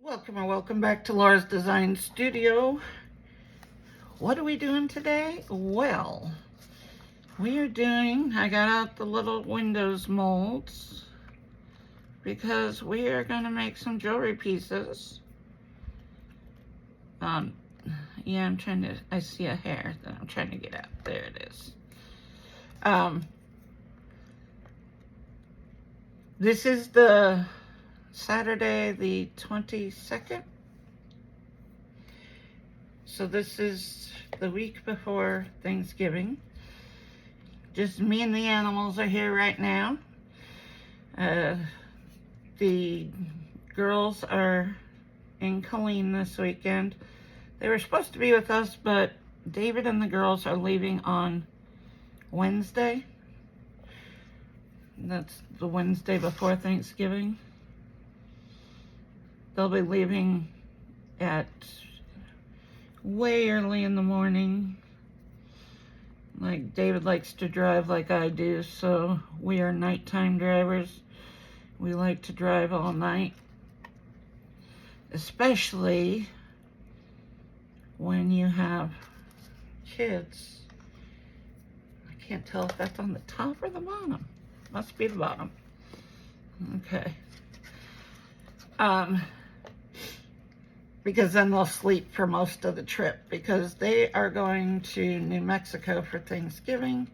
Welcome and welcome back to Laura's Design Studio. What are we doing today? Well, I got out the little Windows molds because we are going to make some jewelry pieces. Yeah, I see a hair that I'm trying to get out. There it is. This is the Saturday the 22nd. So this is the week before Thanksgiving. Just me and the animals are here right now. The girls are in Colleen this weekend. They were supposed to be with us, but David and the girls are leaving on Wednesday. That's the Wednesday before Thanksgiving. They'll be leaving at way early in the morning. Like David likes to drive like I do, so we are nighttime drivers. We like to drive all night, especially when you have kids. I can't tell if that's on the top or the bottom. Must be the bottom. Okay. Because then they'll sleep for most of the trip, because they are going to New Mexico for Thanksgiving.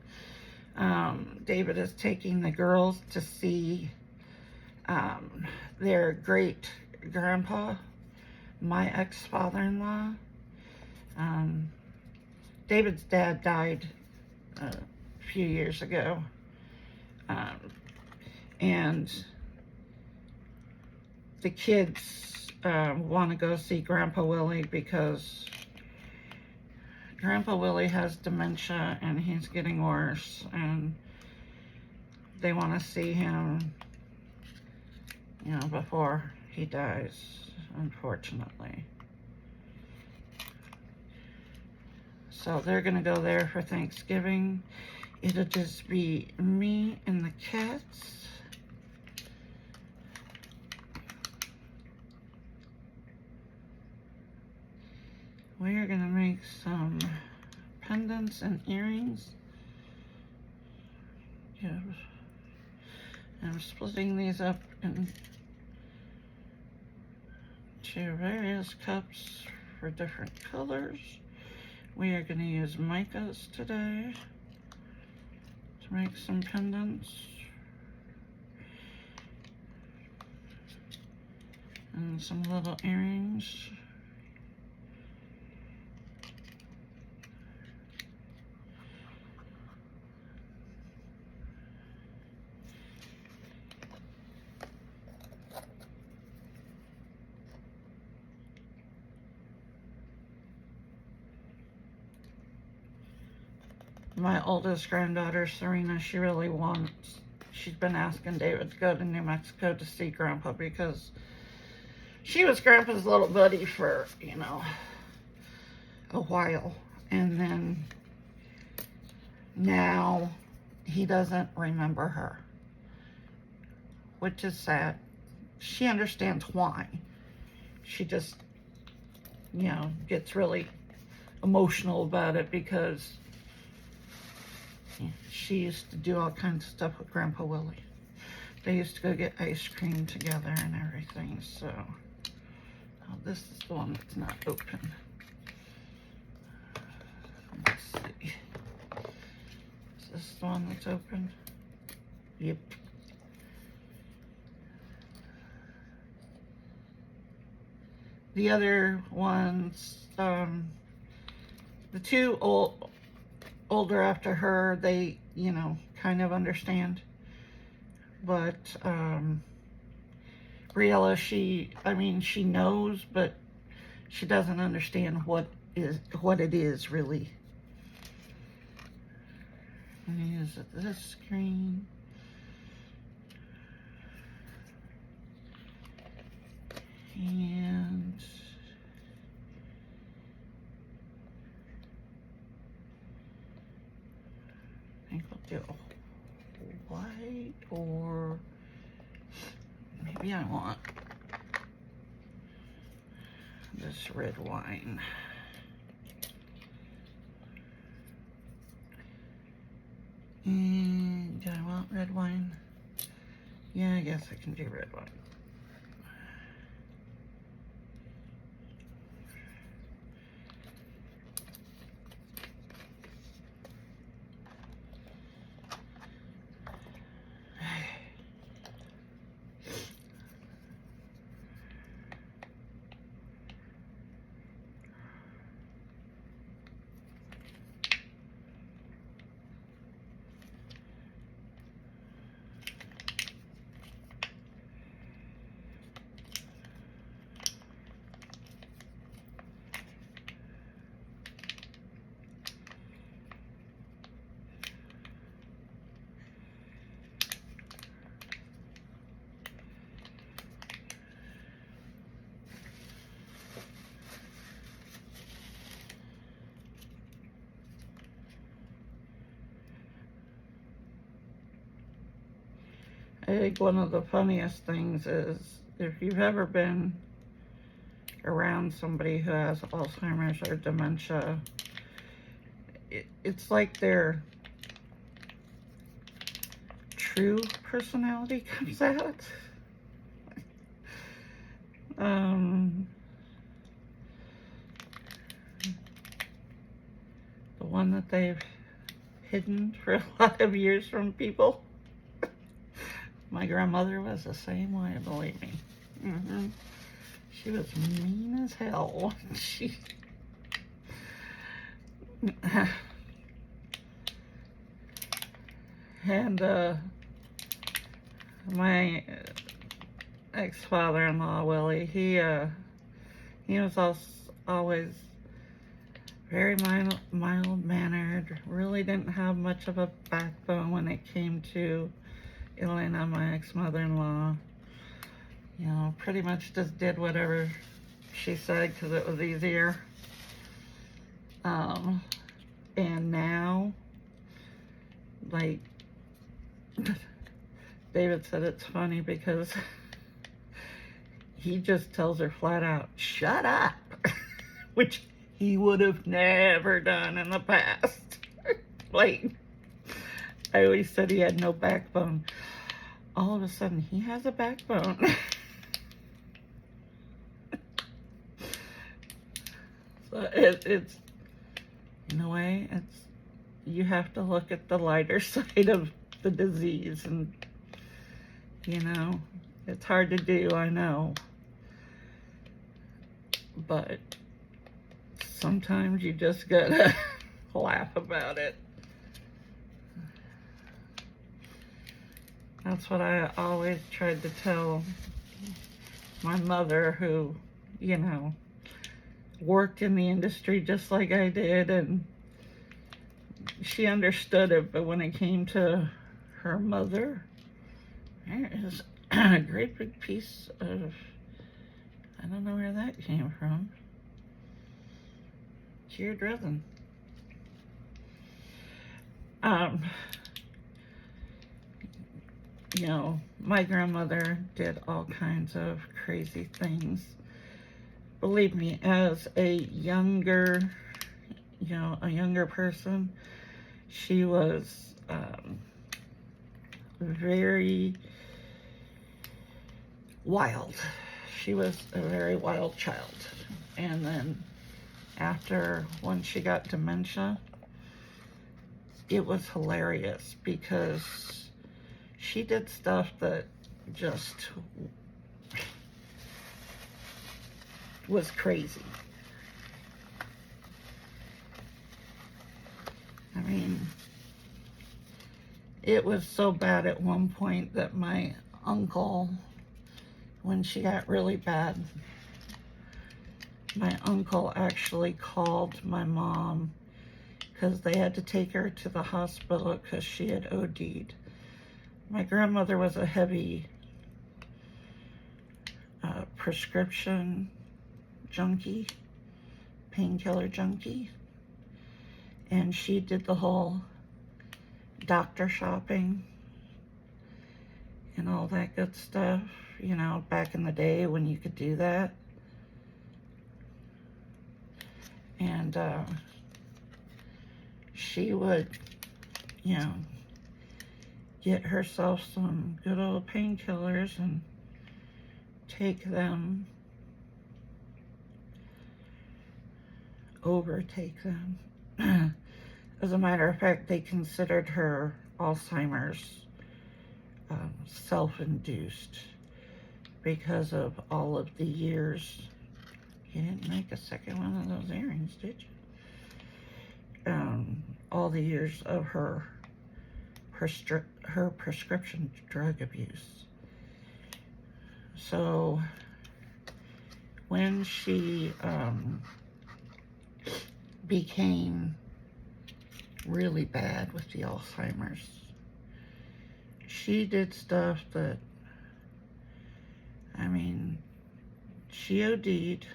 David is taking the girls to see their great grandpa, my ex-father-in-law. David's dad died a few years ago, and the kids want to go see Grandpa Willie because Grandpa Willie has dementia and he's getting worse, and they want to see him, you know, before he dies, unfortunately. So they're gonna go there for Thanksgiving. It'll just be me and the cats. We are gonna make some pendants and earrings. Yeah. I'm splitting these up into various cups for different colors. We are gonna use micas today to make some pendants. And some little earrings. My oldest granddaughter, Serena, she's been asking David to go to New Mexico to see Grandpa, because she was Grandpa's little buddy for, you know, a while. And then now he doesn't remember her, which is sad. She understands why. She just, you know, gets really emotional about it, because she used to do all kinds of stuff with Grandpa Willie. They used to go get ice cream together and everything. So, oh, this is the one that's not open. Let's see. Is this the one that's open? Yep. The other ones, the two older after her, they, you know, kind of understand. But Briella, she knows, but she doesn't understand what it is really. I'm gonna use this screen. And I think we'll do a white, or maybe I want this red wine. And do I want red wine? Yeah, I guess I can do red wine. I think one of the funniest things is if you've ever been around somebody who has Alzheimer's or dementia, it's like their true personality comes out. The one that they've hidden for a lot of years from people. My grandmother was the same way, believe me. She was mean as hell. She and my ex-father-in-law Willie, he was always very mild-mannered. Really didn't have much of a backbone when it came to Elena, my ex-mother-in-law. You know, pretty much just did whatever she said because it was easier. And now, like, David said it's funny because he just tells her flat out, shut up, which he would have never done in the past. Like, I always said he had no backbone. All of a sudden, he has a backbone. So it's, in a way, you have to look at the lighter side of the disease, and, you know, it's hard to do, I know. But sometimes you just gotta laugh about it. That's what I always tried to tell my mother, who, you know, worked in the industry just like I did, and she understood it. But when it came to her mother, there is a great big piece of, I don't know where that came from, cured resin. You know, my grandmother did all kinds of crazy things. Believe me, as a younger, you know, a younger person, she was very wild. She was a very wild child. And then after, when she got dementia, it was hilarious because she did stuff that just was crazy. I mean, it was so bad at one point that my uncle, when she got really bad, my uncle actually called my mom because they had to take her to the hospital because she had OD'd. My grandmother was a heavy prescription junkie, painkiller junkie, and she did the whole doctor shopping and all that good stuff, you know, back in the day when you could do that. And she would, you know, get herself some good old painkillers and take them, overtake them. As a matter of fact, they considered her Alzheimer's self-induced because of all of the years. You didn't make a second one of those earrings, did you? All the years of her prescription drug abuse. So when she became really bad with the Alzheimer's, she did stuff that, I mean, she OD'd.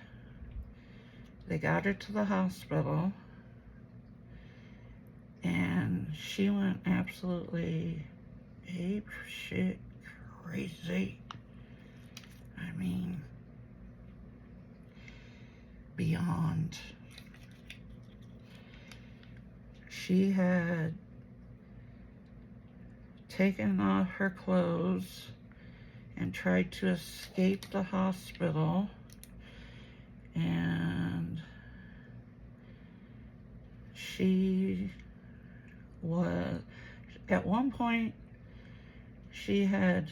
They got her to the hospital, and she went absolutely ape shit crazy. I mean, beyond. She had taken off her clothes and tried to escape the hospital, and she was, at one point, she had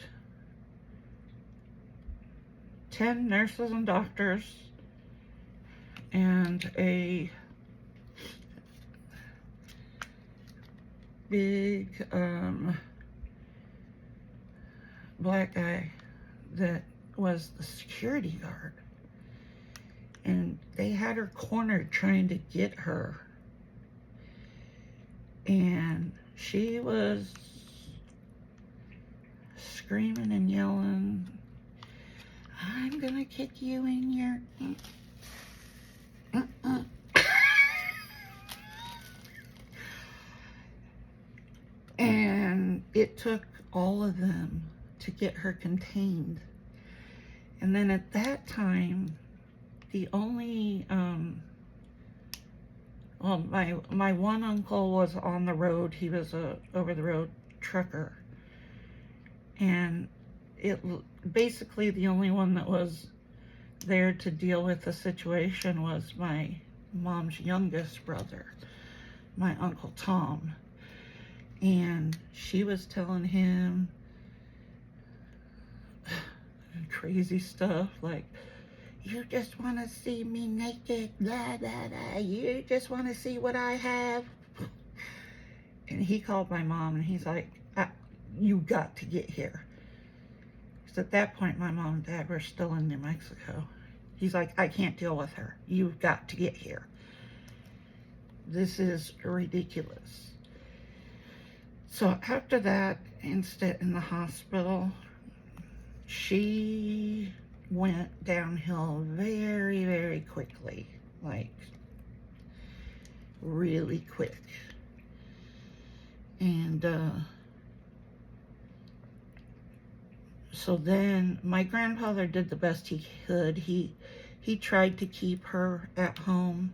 10 nurses and doctors and a big black guy that was the security guard, and they had her cornered trying to get her, and she was screaming and yelling, "I'm gonna kick you in your..." And it took all of them to get her contained. And then at that time, the only, well, my one uncle was on the road. He was a over-the-road trucker. And basically the only one that was there to deal with the situation was my mom's youngest brother, my Uncle Tom. And she was telling him crazy stuff like, "You just want to see me naked, blah, blah, blah. You just want to see what I have." And he called my mom and he's like, "You got to get here." Because at that point, my mom and dad were still in New Mexico. He's like, "I can't deal with her. You've got to get here. This is ridiculous." So after that incident in the hospital, she went downhill very, very quickly, like really quick. And so then my grandfather did the best he could. He tried to keep her at home.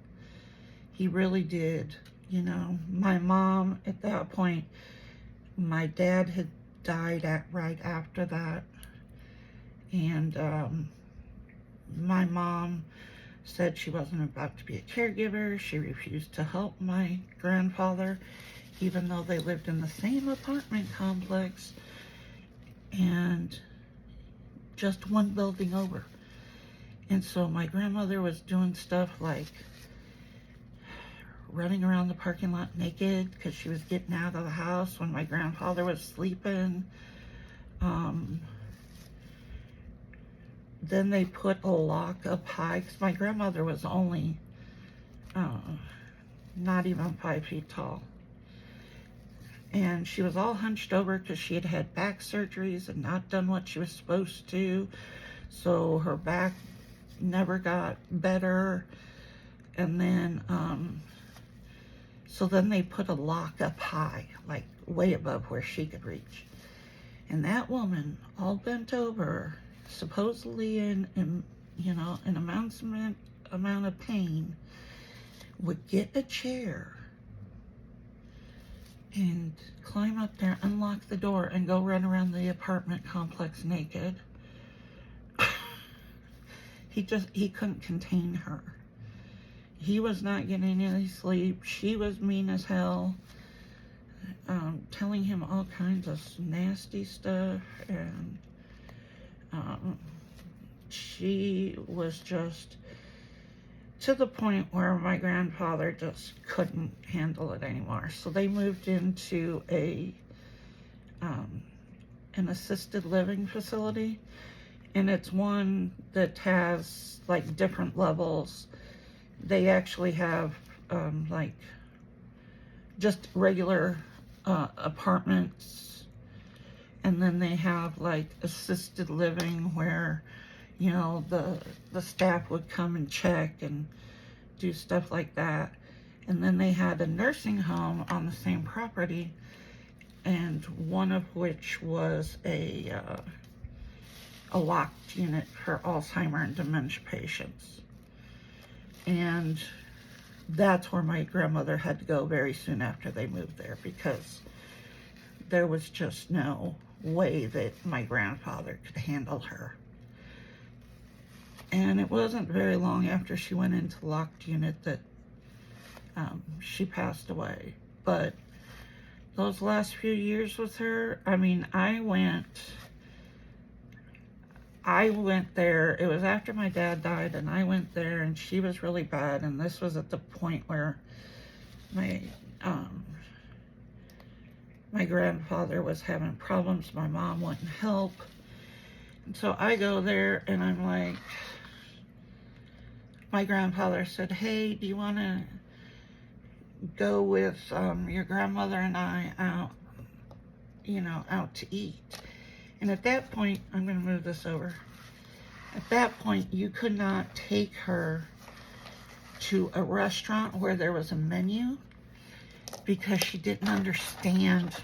He really did. You know, my mom at that point, my dad had died right after that. And my mom said she wasn't about to be a caregiver. She refused to help my grandfather, even though they lived in the same apartment complex and just one building over. And so my grandmother was doing stuff like running around the parking lot naked because she was getting out of the house when my grandfather was sleeping. Then they put a lock up high because my grandmother was only not even 5 feet tall. And she was all hunched over because she had had back surgeries and not done what she was supposed to. So her back never got better. And then, so then they put a lock up high, like way above where she could reach. And that woman, all bent over, supposedly in you know, an amount of pain, would get a chair and climb up there, unlock the door, and go run around the apartment complex naked. He couldn't contain her. He was not getting any sleep. She was mean as hell, telling him all kinds of nasty stuff, and she was just to the point where my grandfather just couldn't handle it anymore. So they moved into an assisted living facility, and it's one that has like different levels. They actually have like just regular apartments, and then they have like assisted living where, you know, the staff would come and check and do stuff like that. And then they had a nursing home on the same property, and one of which was a locked unit for Alzheimer and dementia patients. And that's where my grandmother had to go very soon after they moved there, because there was just no way that my grandfather could handle her. And it wasn't very long after she went into the locked unit that she passed away. But those last few years with her, I mean, I went there. It was after my dad died, and I went there, and she was really bad. And this was at the point where my grandfather was having problems. My mom wouldn't help. And so I go there, and I'm like, my grandfather said, hey, do you want to go with your grandmother and I out, you know, out to eat? And at that point, I'm going to move this over. At that point, you could not take her to a restaurant where there was a menu, because she didn't understand.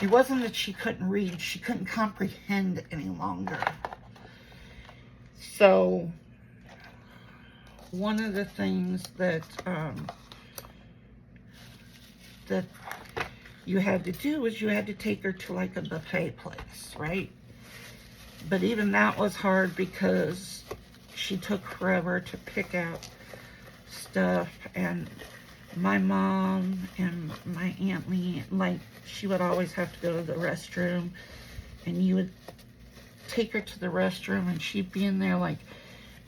It wasn't that she couldn't read, she couldn't comprehend any longer. So one of the things that that you had to do was you had to take her to like a buffet place, right? But even that was hard because she took forever to pick out stuff, and my mom and my Aunt Lee, like, she would always have to go to the restroom, and you would take her to the restroom and she'd be in there like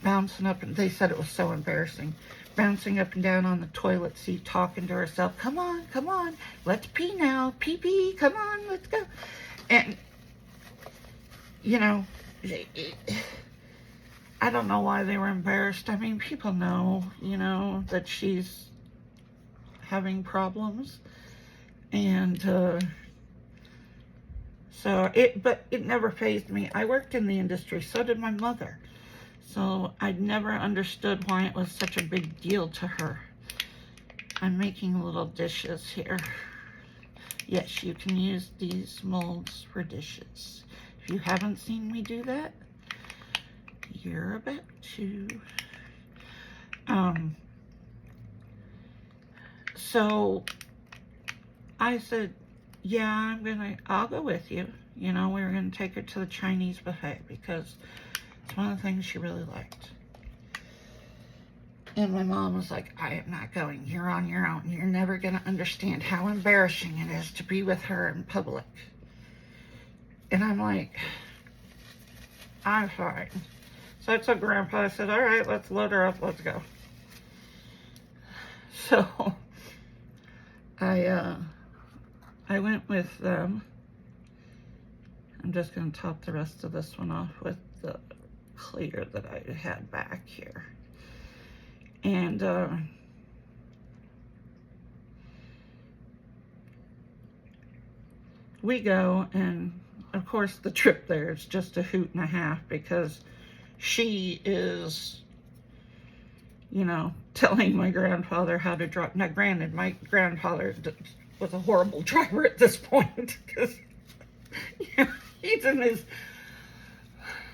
bouncing up, and they said it was so embarrassing, bouncing up and down on the toilet seat, talking to herself, come on, let's pee now, pee, come on, let's go. And, you know, I don't know why they were embarrassed. I mean, people know, you know, that she's having problems. And but it never fazed me. I worked in the industry, so did my mother. So I never understood why it was such a big deal to her. I'm making little dishes here. Yes, you can use these molds for dishes. If you haven't seen me do that, you're about to. So I said, yeah, I'll go with you. You know, we were gonna take her to the Chinese buffet because it's one of the things she really liked. And my mom was like, I am not going. You're on your own. You're never gonna understand how embarrassing it is to be with her in public. And I'm like, I'm fine. So I took Grandpa, I said, all right, let's load her up, let's go. So I went with them. I'm just going to top the rest of this one off with the clear that I had back here. And we go, and of course the trip there is just a hoot and a half, because she is, you know, telling my grandfather how to drive. Now granted, my grandfather was a horrible driver at this point, because, you know, he's in his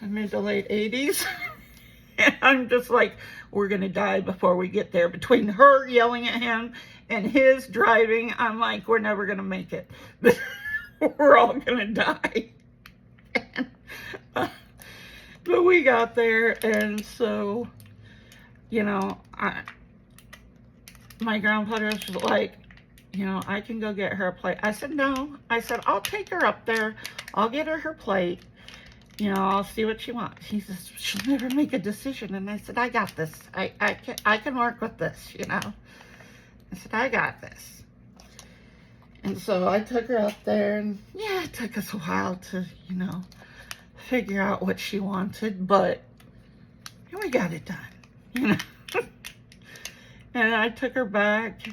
mid to late 80s, And I'm just like, we're going to die before we get there. Between her yelling at him and his driving, I'm like, we're never going to make it. We're all going to die. But we got there, and so, you know, my grandfather was like, you know, I can go get her a plate. I said, no. I said, I'll take her up there. I'll get her plate. You know, I'll see what she wants. He says, she'll never make a decision. And I said, I got this. I can work with this, you know. I said, I got this. And so I took her up there, and yeah, it took us a while to, you know, figure out what she wanted, but we got it done, you know. And I took her back,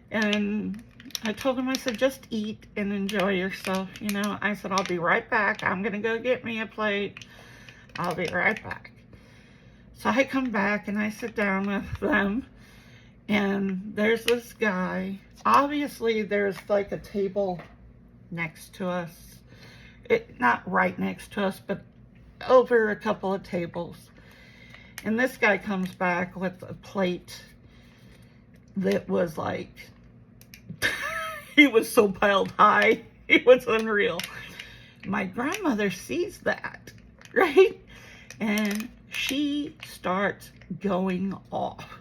and I told him, I said, just eat and enjoy yourself, you know. I said, I'll be right back. I'm going to go get me a plate. I'll be right back. So I come back, and I sit down with them, and there's this guy. Obviously, there's like a table next to us. Not right next to us, but over a couple of tables. And this guy comes back with a plate that was like, he was so piled high, it was unreal. My grandmother sees that, right? And she starts going off.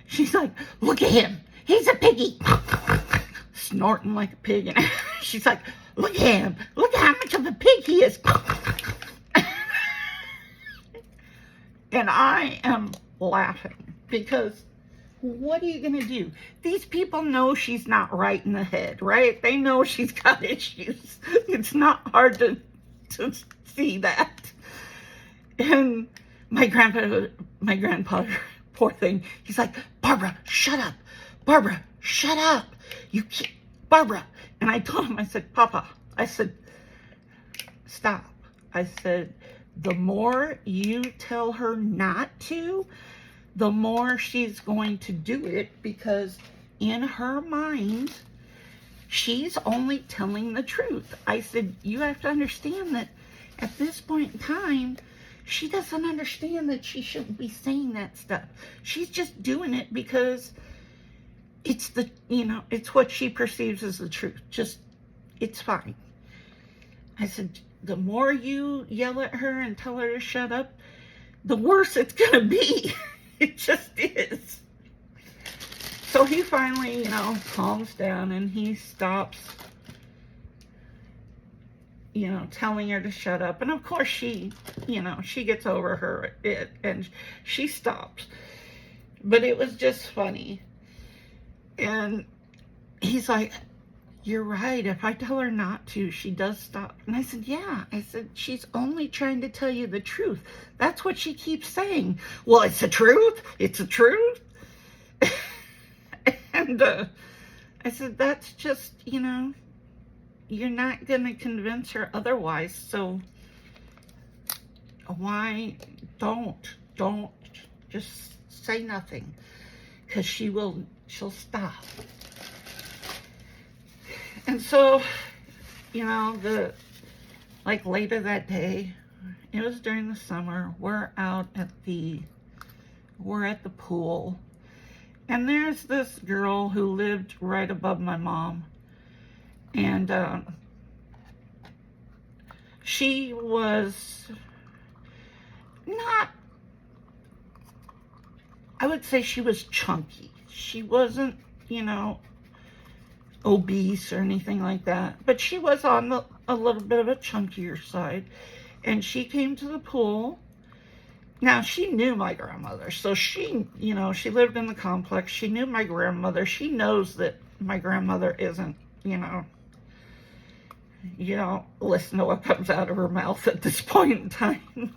She's like, look at him, he's a piggy. Snorting like a pig. And she's like, look at him, look at how much of a pig he is. And I am laughing because what are you going to do? These people know she's not right in the head, right? They know she's got issues. It's not hard to see that. And my grandpa, poor thing, he's like, Barbara, shut up. Barbara, shut up. You can't, Barbara. And I told him, I said, Papa, I said, stop. I said, the more you tell her not to, the more she's going to do it, because in her mind, she's only telling the truth. I said, you have to understand that at this point in time, she doesn't understand that she shouldn't be saying that stuff. She's just doing it because it's the, you know, it's what she perceives as the truth. Just, it's fine. I said, the more you yell at her and tell her to shut up, the worse it's going to be. It just is. So he finally, you know, calms down, and he stops, you know, telling her to shut up. And of course she, you know, she gets over it and she stops. But it was just funny. And he's like, you're right. If I tell her not to, she does stop. And I said, yeah. I said, she's only trying to tell you the truth. That's what she keeps saying. Well, it's the truth. It's the truth. And I said, that's just, you know, you're not going to convince her otherwise. So why don't just say nothing, because she'll stop. And so, you know, like later that day, it was during the summer, we're at the pool, and there's this girl who lived right above my mom, and she was not, I would say she was chunky. She wasn't, you know, obese or anything like that, but she was on a little bit of a chunkier side. And she came to the pool. Now, she knew my grandmother, so she, you know, she lived in the complex. She knew my grandmother. She knows that my grandmother isn't, you know, listen to what comes out of her mouth at this point in time.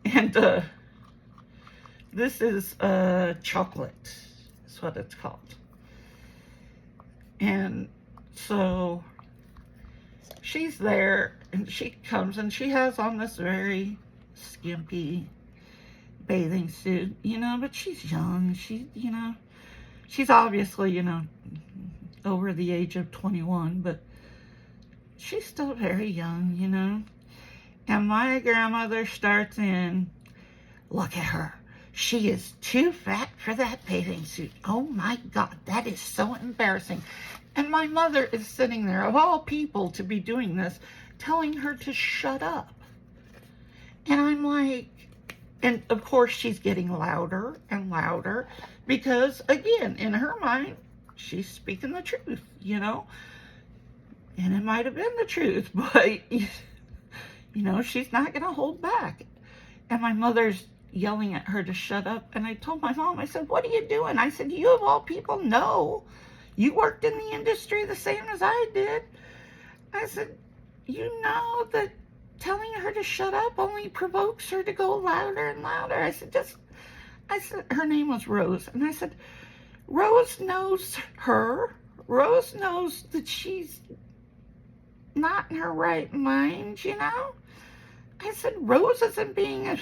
And this is chocolate, is what it's called. And so she's there, and she comes, and she has on this very skimpy bathing suit, you know, but she's young. She, you know, she's obviously, you know, over the age of 21, but she's still very young, you know. And my grandmother starts in, Look at her. She is too fat for that bathing suit. Oh my God, that is so embarrassing. And my mother is sitting there, of all people to be doing this, telling her to shut up. And I'm like, and of course she's getting louder and louder because, again, in her mind, she's speaking the truth, you know? And it might have been the truth, but, you know, she's not going to hold back. And my mother's yelling at her to shut up. And I told my mom, I said, what are you doing? I said, you of all people know. You worked in the industry the same as I did. I said, you know that telling her to shut up only provokes her to go louder and louder. I said, her name was Rose. And I said, Rose knows her. Rose knows that she's not in her right mind, you know? I said, Rose isn't being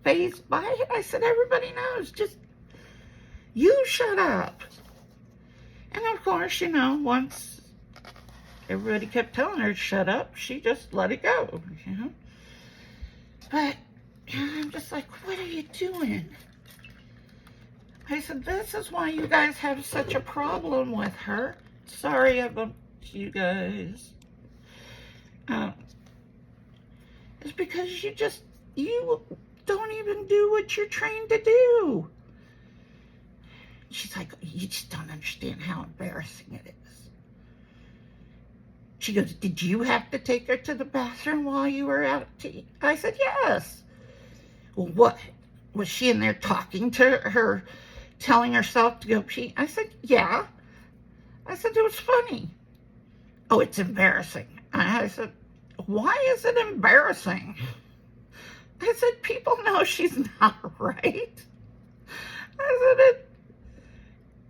fazed by it. I said, everybody knows. Just, you shut up. And of course, you know, once everybody kept telling her to shut up, she just let it go, you know? But I'm just like, what are you doing? I said, this is why you guys have such a problem with her. Sorry I bumped you guys. It's because you don't even do what you're trained to do. She's like, you just don't understand how embarrassing it is. She goes, did you have to take her to the bathroom while you were out to eat? I said, yes. Well, what? Was she in there talking to her, telling herself to go pee? I said, yeah. I said, it was funny. Oh, it's embarrassing. I said, why is it embarrassing? I said, people know she's not right. I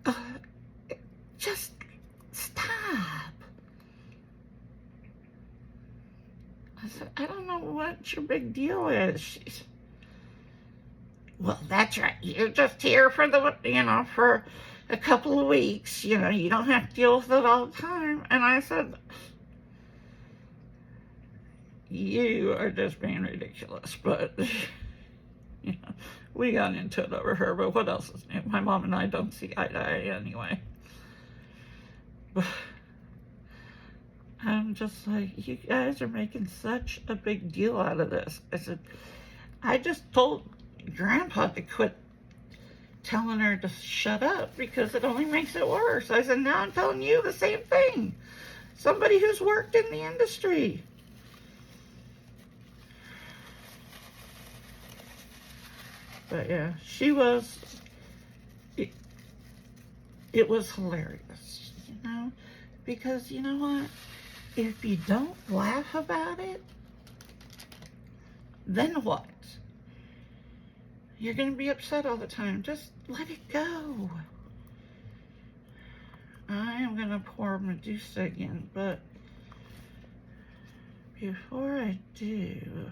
said, just stop. I said, I don't know what your big deal is. Well, that's right. You're just here for for a couple of weeks. You know, you don't have to deal with it all the time. And I said, you are just being ridiculous. But, you know, we got into it over her. But what else is new? My mom and I don't see eye to eye anyway. But I'm just like, you guys are making such a big deal out of this. I said, I just told Grandpa to quit telling her to shut up because it only makes it worse. I said, now I'm telling you the same thing. Somebody who's worked in the industry. But yeah, she was, it was hilarious, you know, because you know what? If you don't laugh about it, then what? You're going to be upset all the time. Just let it go. I am going to pour Medusa again, but before I do,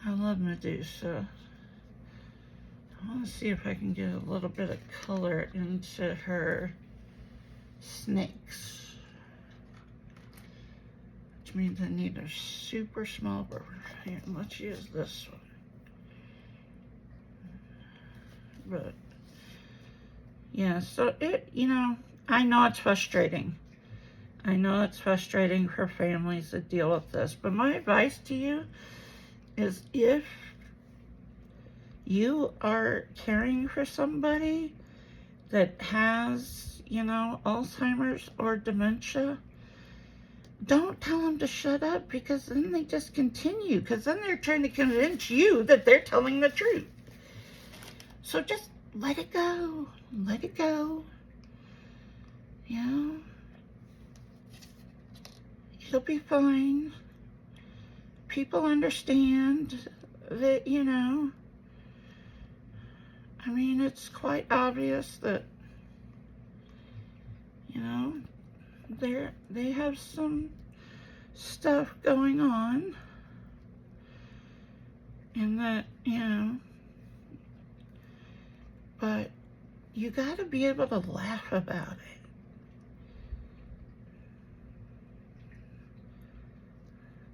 I love Medusa. I want to see if I can get a little bit of color into her snakes. Which means I need a super small brush. Here, let's use this one. But yeah, so it, you know, I know it's frustrating. I know it's frustrating for families to deal with this, but my advice to you is if you are caring for somebody that has, you know, Alzheimer's or dementia, don't tell them to shut up, because then they just continue, because then they're trying to convince you that they're telling the truth. So just let it go. Let it go. You know? You'll be fine. People understand that, you know, I mean, it's quite obvious that, you know, they have some stuff going on, and that, you know, but you got to be able to laugh about it.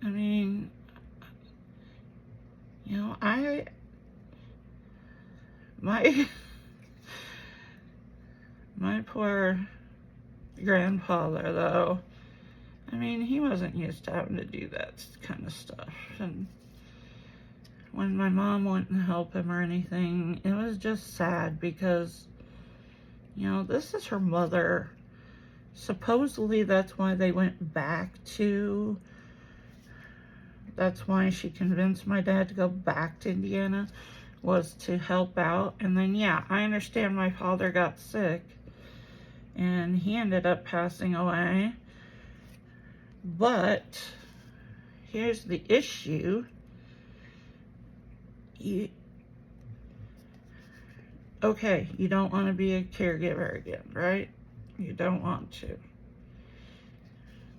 I mean, You know, my my poor grandfather, though, I mean, he wasn't used to having to do that kind of stuff. And when my mom wouldn't help him or anything, it was just sad because, you know, this is her mother. Supposedly that's why they went back to, that's why she convinced my dad to go back to Indiana, was to help out. And then, yeah, I understand my father got sick and he ended up passing away. But here's the issue. Okay, you don't want to be a caregiver again, right? You don't want to.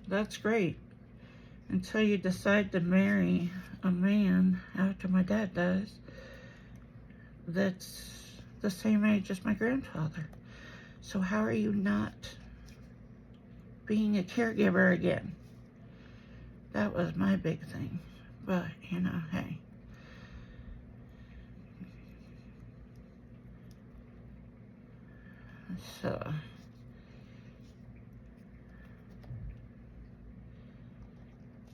That's great. Until you decide to marry a man after my dad dies that's the same age as my grandfather. So how are you not being a caregiver again? That was my big thing. But, you know, hey. So,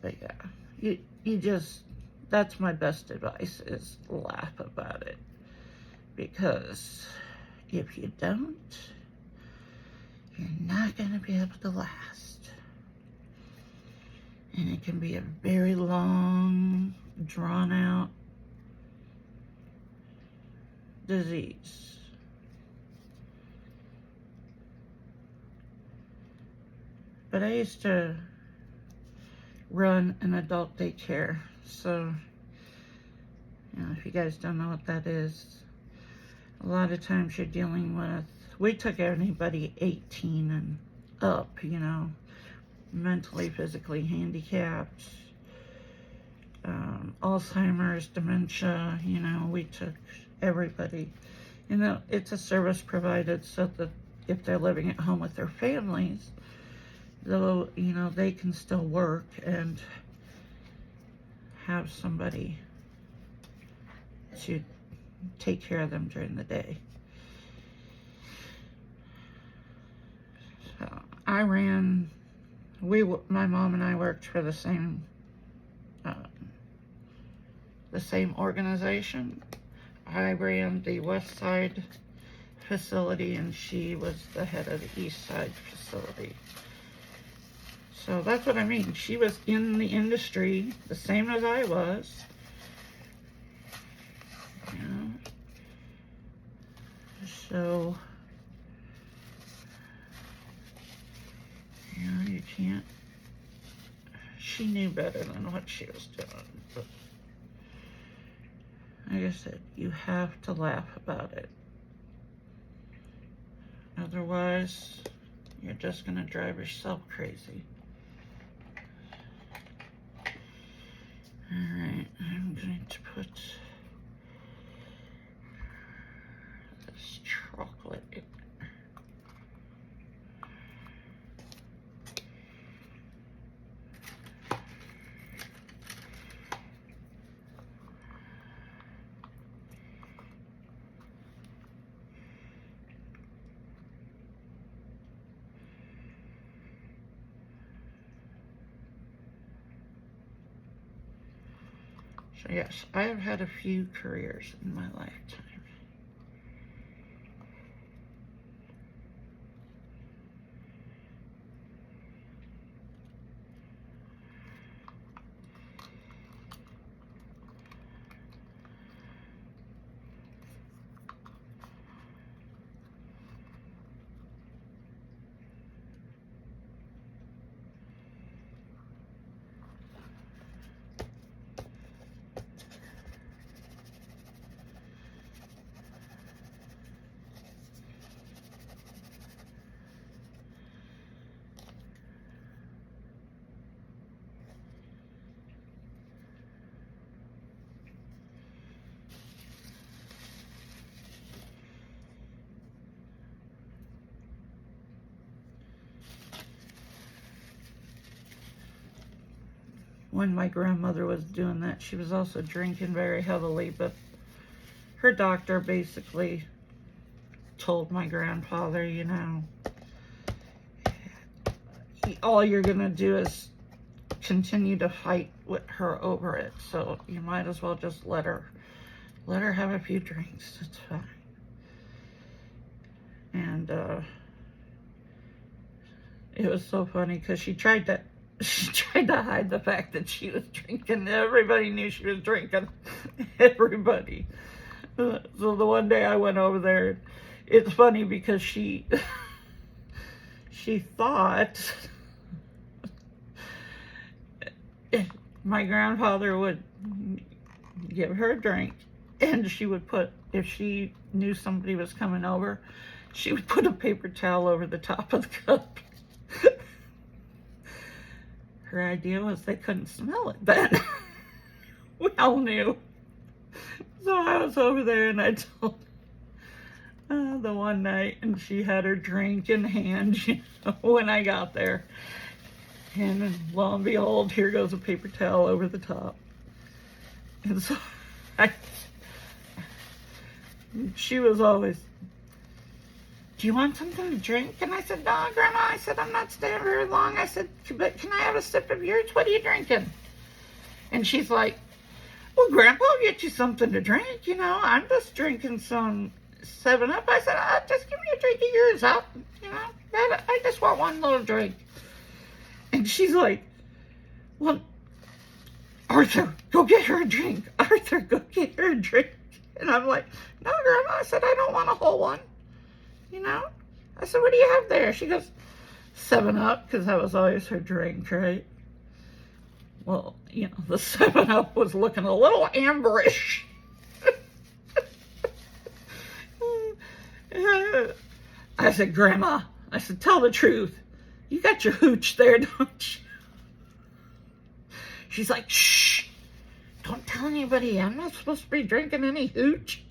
but yeah, you just, that's my best advice, is laugh about it. Because if you don't, you're not going to be able to last. And it can be a very long, drawn out disease. But I used to run an adult daycare, so, you know, if you guys don't know what that is, a lot of times you're dealing with, we took anybody 18 and up, you know, mentally, physically handicapped, Alzheimer's, dementia, you know, we took everybody. You know, it's a service provided so that if they're living at home with their families, though, you know, they can still work and have somebody to take care of them during the day. So I ran, my mom and I worked for the same organization. I ran the West Side facility and she was the head of the East Side facility. So that's what I mean. She was in the industry the same as I was. You know? So, you know, you can't, she knew better than what she was doing. But like I said, you have to laugh about it. Otherwise, you're just going to drive yourself crazy. Alright, I'm going to put this chocolate in there. So yes, I have had a few careers in my lifetime. when my grandmother was doing that, she was also drinking very heavily, but her doctor basically told my grandfather, you know, all you're gonna do is continue to fight with her over it, so you might as well just let her have a few drinks. It's fine. And it was so funny because she tried to hide the fact that she was drinking. Everybody knew she was drinking. Everybody. So the one day I went over there, it's funny because she thought my grandfather would give her a drink, and she would put, if she knew somebody was coming over, she would put a paper towel over the top of the cup. Her idea was they couldn't smell it then. We all knew. So I was over there and I told the one night, and she had her drink in hand, you know, when I got there. And lo and behold, here goes a paper towel over the top. And so she was always, do you want something to drink? And I said, no, Grandma. I said, I'm not staying very long. I said, but can I have a sip of yours? What are you drinking? And she's like, well, Grandpa, I'll get you something to drink. You know, I'm just drinking some 7-Up. I said, just give me a drink of yours up. You know, I just want one little drink. And she's like, well, Arthur, go get her a drink. Arthur, go get her a drink. And I'm like, no, Grandma. I said, I don't want a whole one. You know? I said, what do you have there? She goes, 7-Up, because that was always her drink, right? Well, you know, the 7-Up was looking a little amberish. I said, Grandma, I said, tell the truth. You got your hooch there, don't you? She's like, shh, don't tell anybody. I'm not supposed to be drinking any hooch.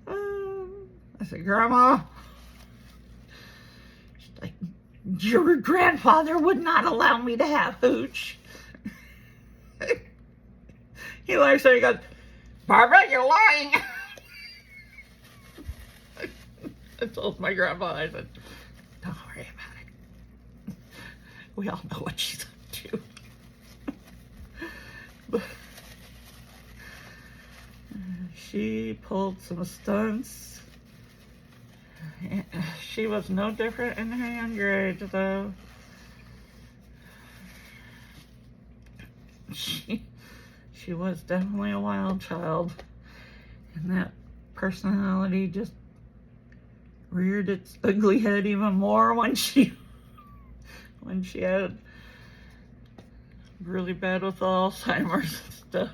I said, Grandma, she's like, your grandfather would not allow me to have hooch. He likes her. He goes, Barbara, you're lying. I told my grandma, I said, don't worry about it. We all know what she's up to. But she pulled some stunts. She was no different in her younger age, though. She was definitely a wild child, and that personality just reared its ugly head even more when she had really bad with Alzheimer's and stuff.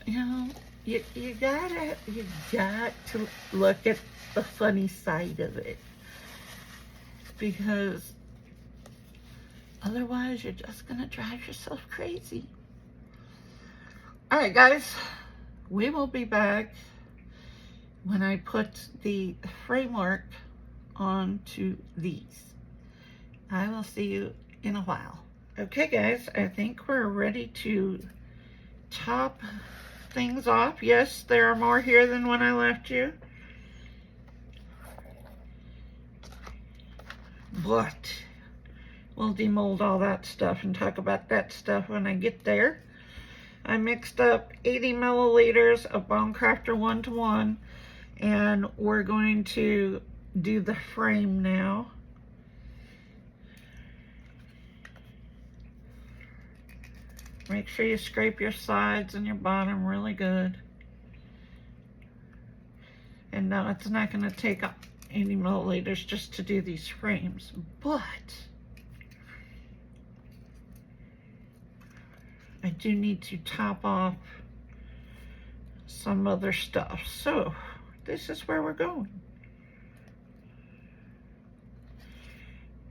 You know, you got to look at the funny side of it, because otherwise you're just gonna drive yourself crazy. All right, guys, we will be back when I put the framework onto these. I will see you in a while. Okay, guys, I think we're ready to top things off. Yes, there are more here than when I left you, but we'll demold all that stuff and talk about that stuff when I get there. I mixed up 80 milliliters of Bone Crafter 1-to-1, and we're going to do the frame now. Make sure you scrape your sides and your bottom really good. And no, it's not going to take up 80 milliliters just to do these frames, but I do need to top off some other stuff. So this is where we're going.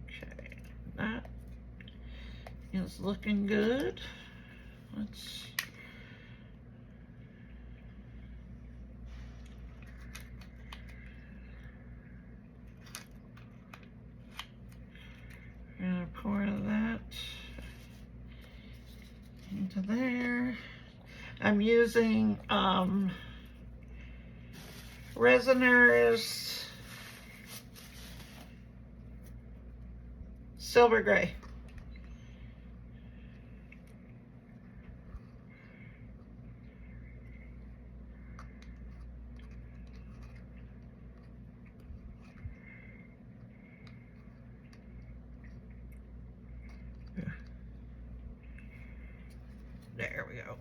Okay, that is looking good. Let's I'm using RESINERS Silver Gray. There we go.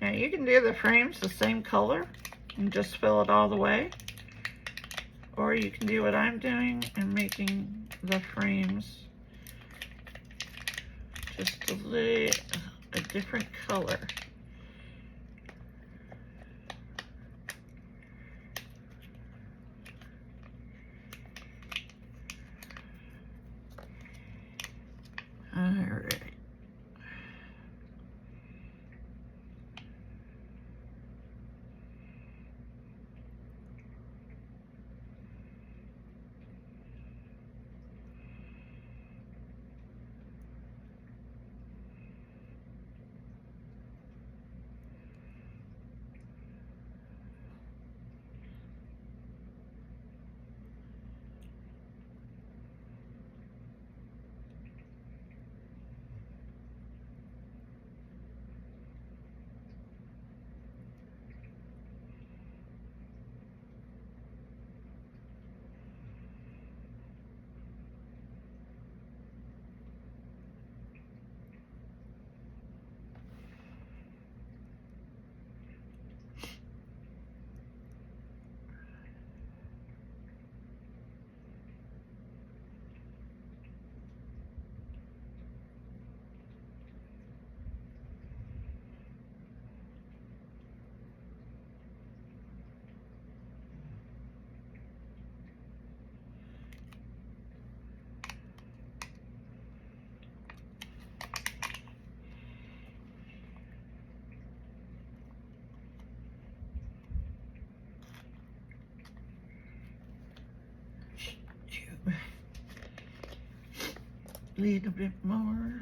Now you can do the frames the same color and just fill it all the way, or you can do what I'm doing and making the frames just a different color. All right. Bleed a bit more.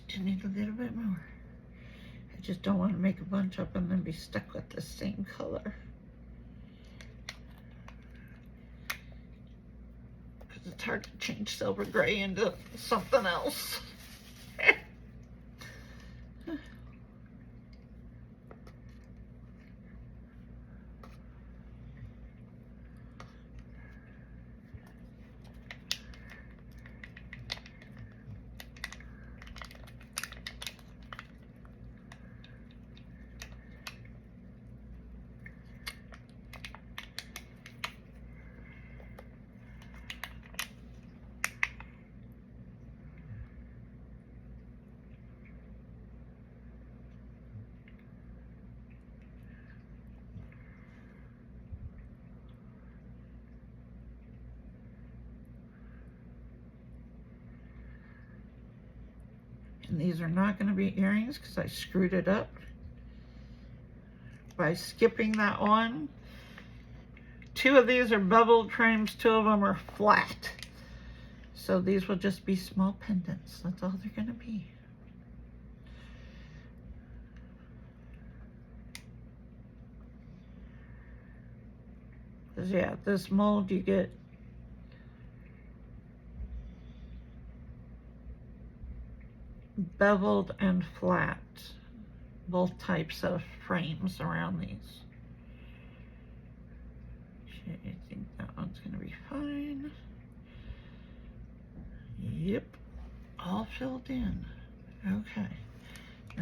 Still need a little bit more. I just don't want to make a bunch up and then be stuck with the same color. Because it's hard to change silver gray into something else. And these are not going to be earrings because I screwed it up by skipping that one. 2 of these are beveled frames, 2 of them are flat. So these will just be small pendants. That's all they're going to be. Because yeah, this mold you get beveled and flat, both types of frames around these. I think that one's going to be fine. Yep, all filled in. Okay,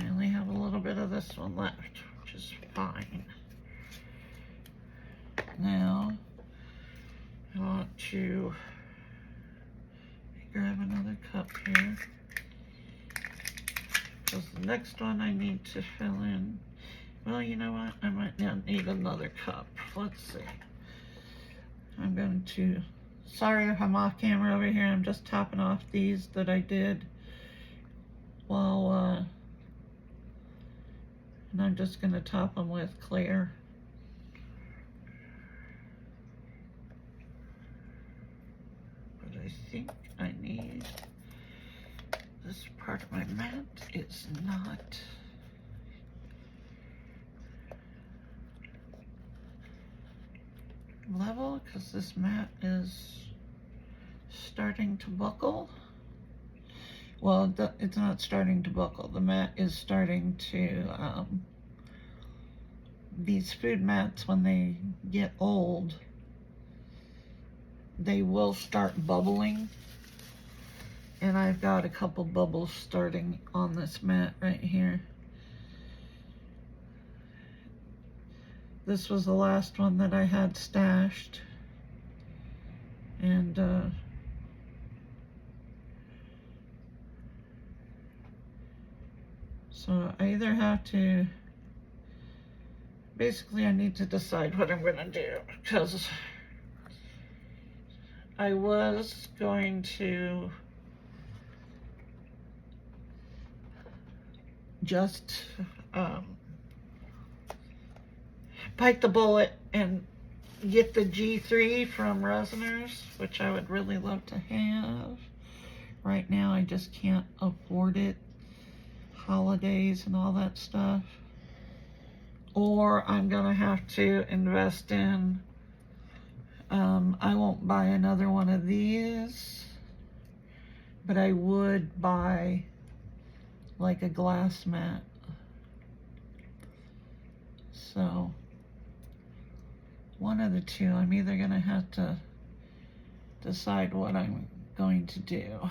I only have a little bit of this one left, which is fine. Now, I want to grab another cup here, because the next one I need to fill in. Well, you know what? I might not need another cup. Let's see. I'm going to, sorry if I'm off camera over here, I'm just topping off these that I did while, and I'm just going to top them with clear. But I think I need, this part of my mat is not level because this mat is starting to buckle. Well, it's not starting to buckle. The mat is starting to, these food mats, when they get old, they will start bubbling. And I've got a couple bubbles starting on this mat right here. This was the last one that I had stashed. And so I either have to, basically I need to decide what I'm gonna do, because I was going to just bite the bullet and get the G3 from RESINERS, which I would really love to have. Right now I just can't afford it. Holidays and all that stuff. Or I'm gonna have to invest in, I won't buy another one of these, but I would buy like a glass mat. So one of the two, I'm either gonna have to decide what I'm going to do.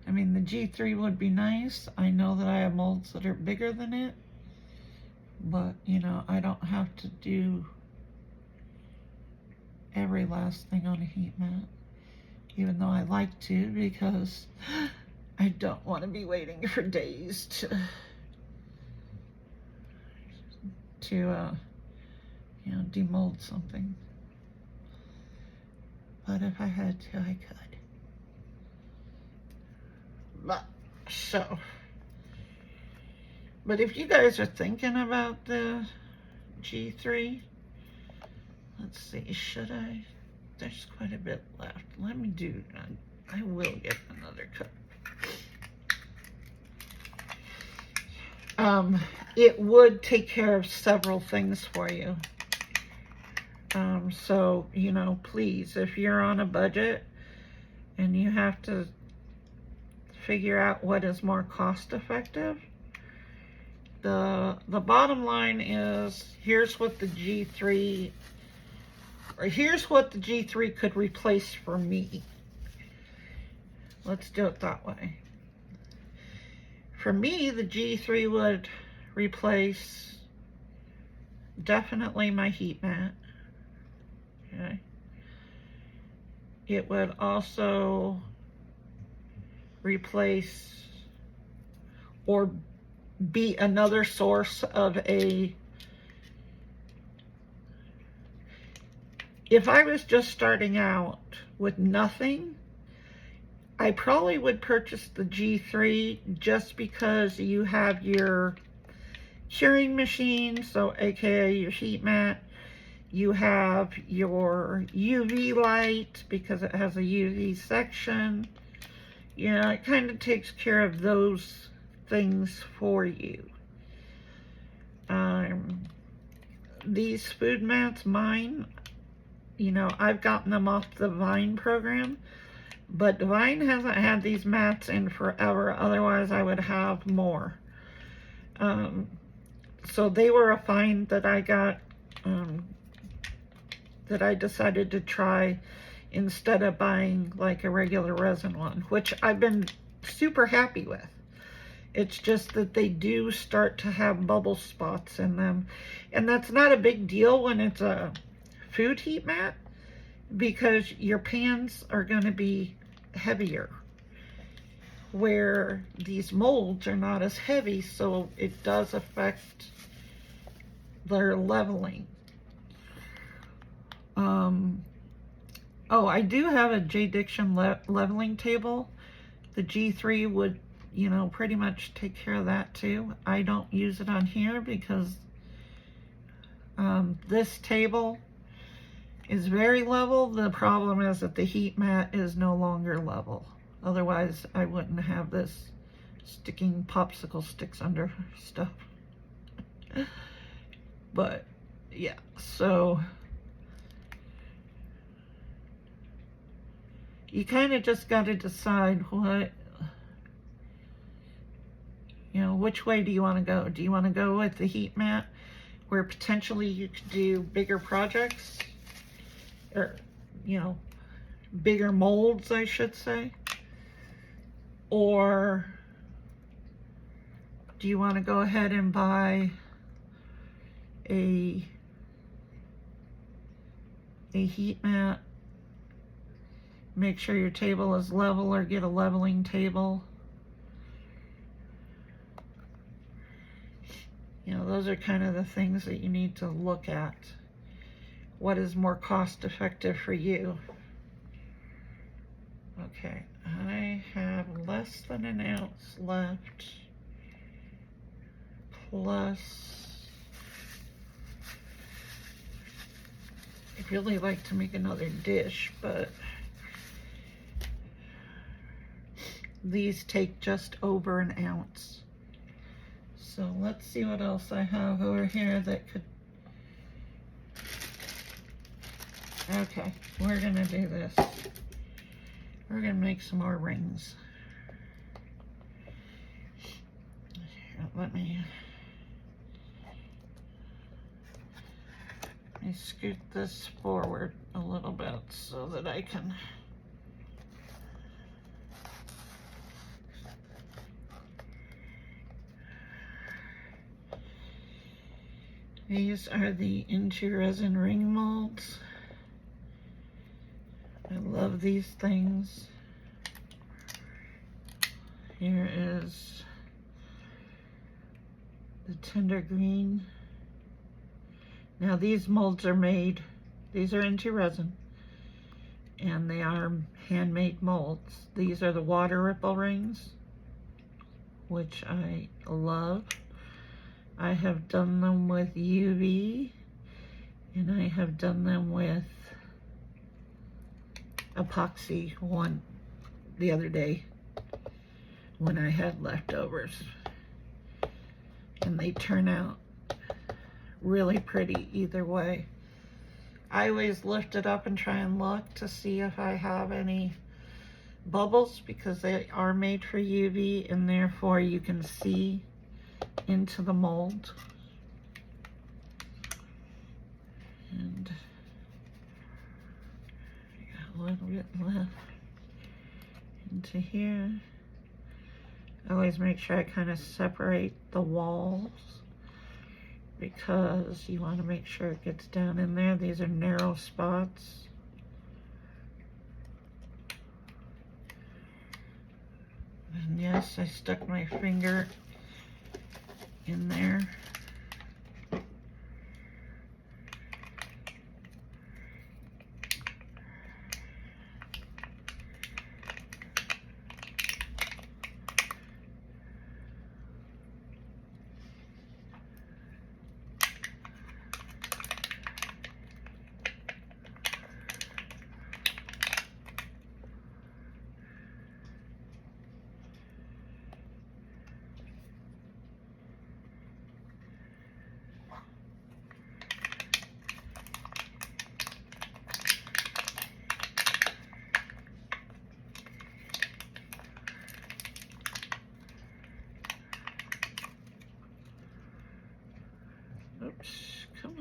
I mean, the G3 would be nice. I know that I have molds that are bigger than it, but you know, I don't have to do every last thing on a heat mat, even though I like to, because I don't want to be waiting for days to you know, demold something. But if I had to, I could. But if you guys are thinking about the G3, let's see, should I? There's quite a bit left. Let me do, I will get another cup. It would take care of several things for you. So, you know, please, if you're on a budget and you have to figure out what is more cost effective, the bottom line is, here's what the G3, or here's what the G3 could replace for me. Let's do it that way. For me, the G3 would replace definitely my heat mat. Okay. It would also replace or be another source of a, if I was just starting out with nothing, I probably would purchase the G3 just because you have your curing machine, so aka your heat mat. You have your UV light because it has a UV section. You know, it kind of takes care of those things for you. These food mats, mine, you know, I've gotten them off the Vine program, but Vine hasn't had these mats in forever, otherwise I would have more. So they were a find that I got, that I decided to try instead of buying like a regular resin one, which I've been super happy with. It's just that they do start to have bubble spots in them. And that's not a big deal when it's a food heat mat, because your pans are going to be heavier, where these molds are not as heavy, so it does affect their leveling. Oh, I do have a J. Diction leveling table. The G3 would, you know, pretty much take care of that too. I don't use it on here because this table is very level. The problem is that the heat mat is no longer level. Otherwise, I wouldn't have this sticking popsicle sticks under stuff. But yeah, so you kind of just got to decide what, you know, which way do you want to go? Do you want to go with the heat mat where potentially you could do bigger projects, or, you know, bigger molds, I should say? Or do you want to go ahead and buy a heat mat, make sure your table is level, or get a leveling table? You know, those are kind of the things that you need to look at. What is more cost effective for you? Okay, I have less than an ounce left, plus I'd really like to make another dish, but these take just over an ounce. So let's see what else I have over here that could... Okay, we're gonna do this. We're gonna make some more rings. Here, let me scoot this forward a little bit so that I can... These are the Into Resin ring molds. I love these things. Here is the tender green. Now these molds are made, these are Into Resin, and they are handmade molds. These are the water ripple rings, which I love. I have done them with UV, and I have done them with epoxy one the other day when I had leftovers, and they turn out really pretty either way. I always lift it up and try and look to see if I have any bubbles, because they are made for UV, and therefore you can see into the mold. And I got a little bit left into here. I always make sure I kind of separate the walls, because you want to make sure it gets down in there. These are narrow spots. And yes, I stuck my finger in there.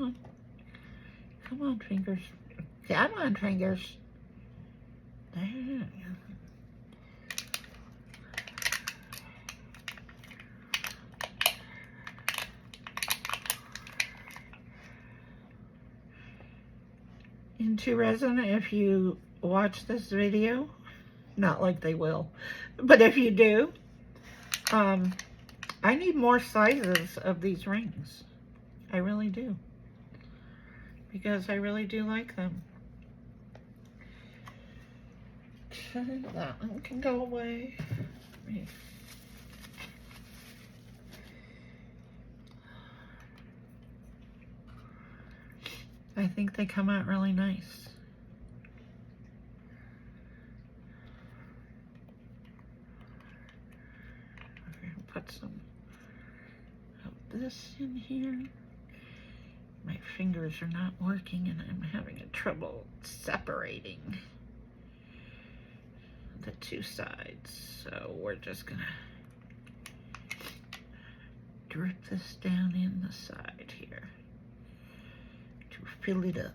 on. Come on, fingers. Come on, fingers. There you go. Into resin, if you watch this video, not like they will, but if you do, I need more sizes of these rings. I really do, because I really do like them. Okay, that one can go away. I think they come out really nice. Put some of this in here. My fingers are not working and I'm having trouble separating the two sides. So we're just gonna drip this down in the side here to fill it up.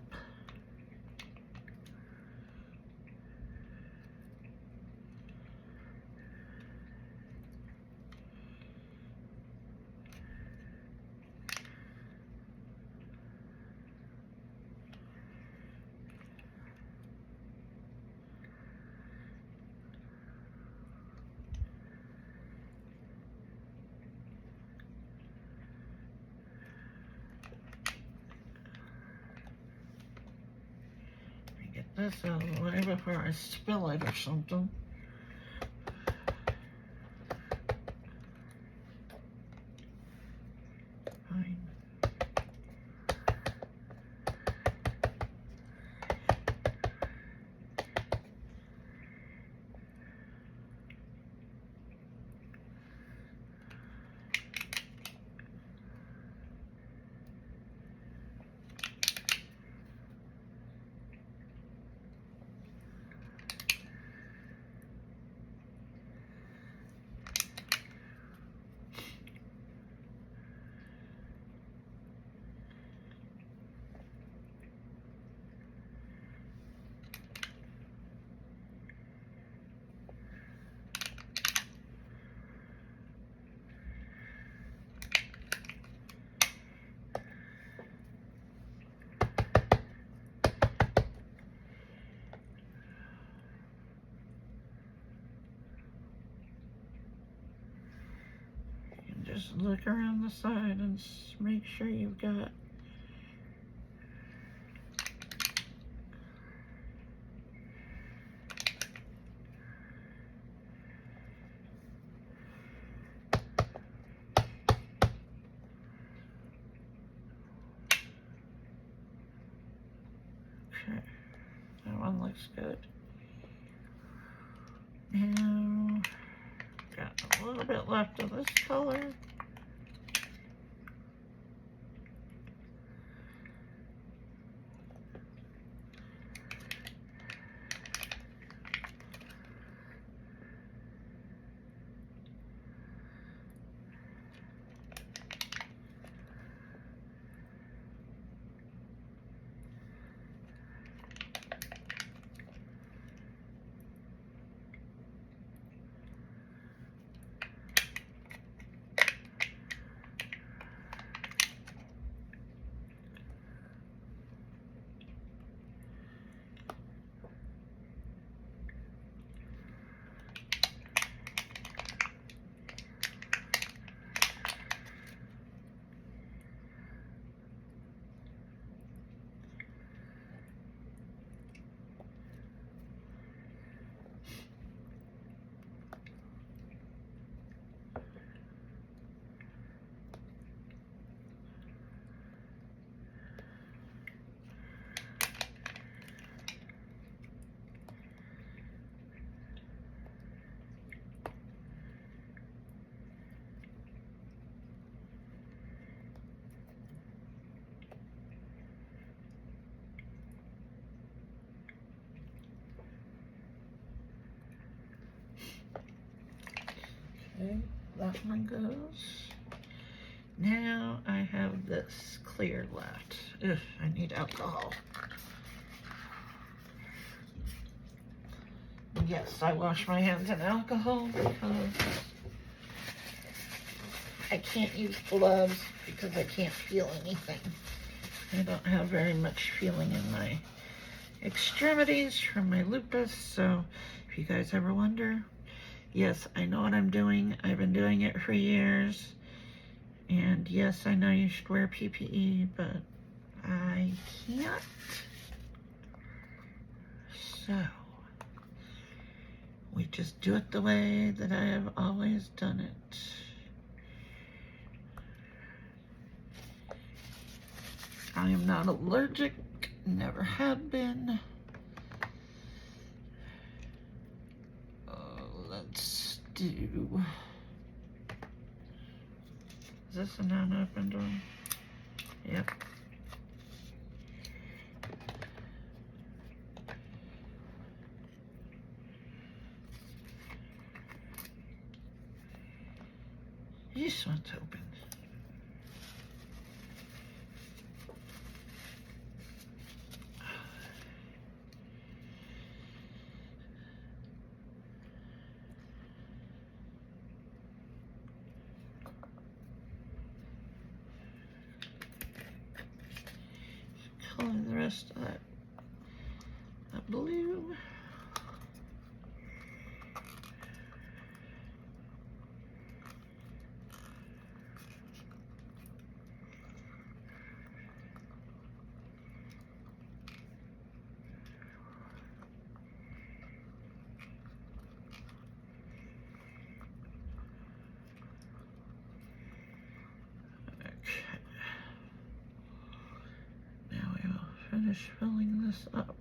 Get this out of the way before I spill it or something. Fine. Just look around the side and make sure you've got okay. That one looks good. Now got a little bit left of this color. Okay, that one goes. Now I have this clear left. Ugh, I need alcohol. Yes, I wash my hands in alcohol because I can't use gloves because I can't feel anything. I don't have very much feeling in my extremities from my lupus, so if you guys ever wonder, yes, I know what I'm doing. I've been doing it for years. And yes, I know you should wear PPE, but I can't. So, we just do it the way that I have always done it. I am not allergic, never have been. Let's do... Is this a non-opened one? Yep. This one's open. Color the rest of that blue. Finish filling this up.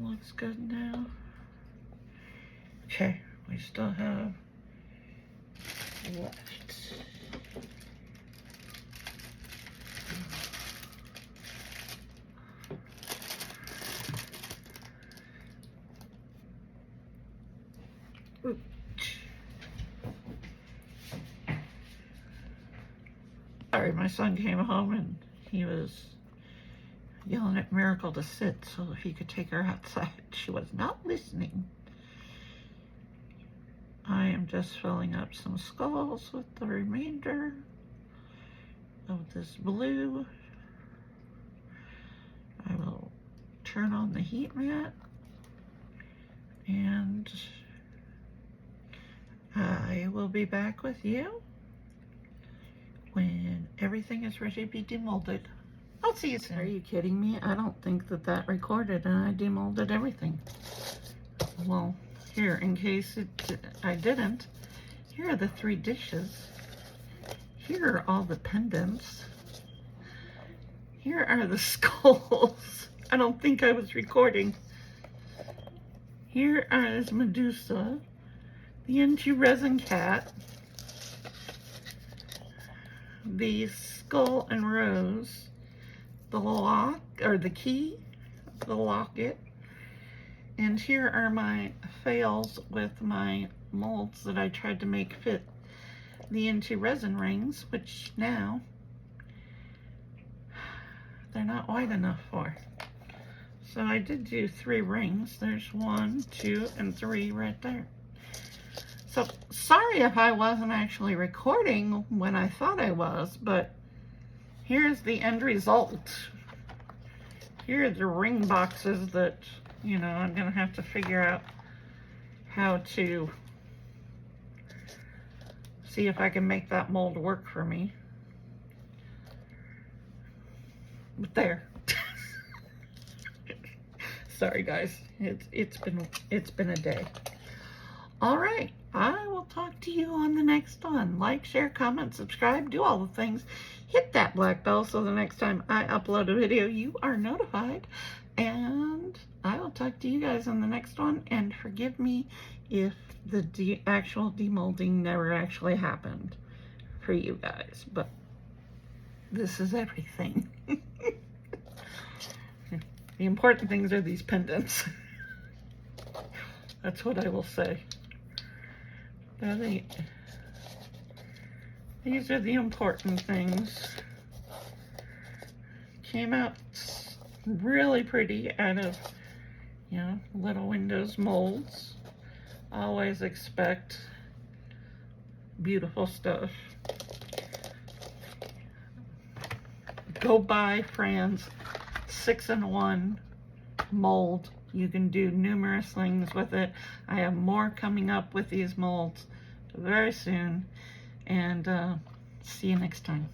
Looks good now. Okay, we still have left. Oops. Sorry, my son came home and he was yelling at Miracle to sit so he could take her outside. She was not listening. I am just filling up some skulls with the remainder of this blue. I will turn on the heat mat and I will be back with you when everything is ready to be demolded. I'll see you soon. Are you kidding me? I don't think that that recorded and I demolded everything. Well, here, in case I didn't, here are the 3 dishes. Here are all the pendants. Here are the skulls. I don't think I was recording. Here is Medusa, the Into Resin cat, the skull and rose, the lock, or the key, the locket, and here are my fails with my molds that I tried to make fit the Into Resin rings, which now they're not wide enough for. So I did do 3 rings. There's 1, 2, and 3 right there. So sorry if I wasn't actually recording when I thought I was, but here's the end result. Here are the ring boxes that, you know, I'm gonna have to figure out how to see if I can make that mold work for me. But there. Sorry guys, it's been a day. All right, I will talk to you on the next one. Like, share, comment, subscribe, do all the things. Hit that black bell so the next time I upload a video, you are notified. And I will talk to you guys on the next one. And forgive me if the actual demolding never actually happened for you guys, but this is everything. The important things are these pendants. That's what I will say. These are the important things. Came out really pretty out of, you know, little windows molds. Always expect beautiful stuff. Go buy Fran's 6-in-1 mold. You can do numerous things with it. I have more coming up with these molds very soon. And see you next time.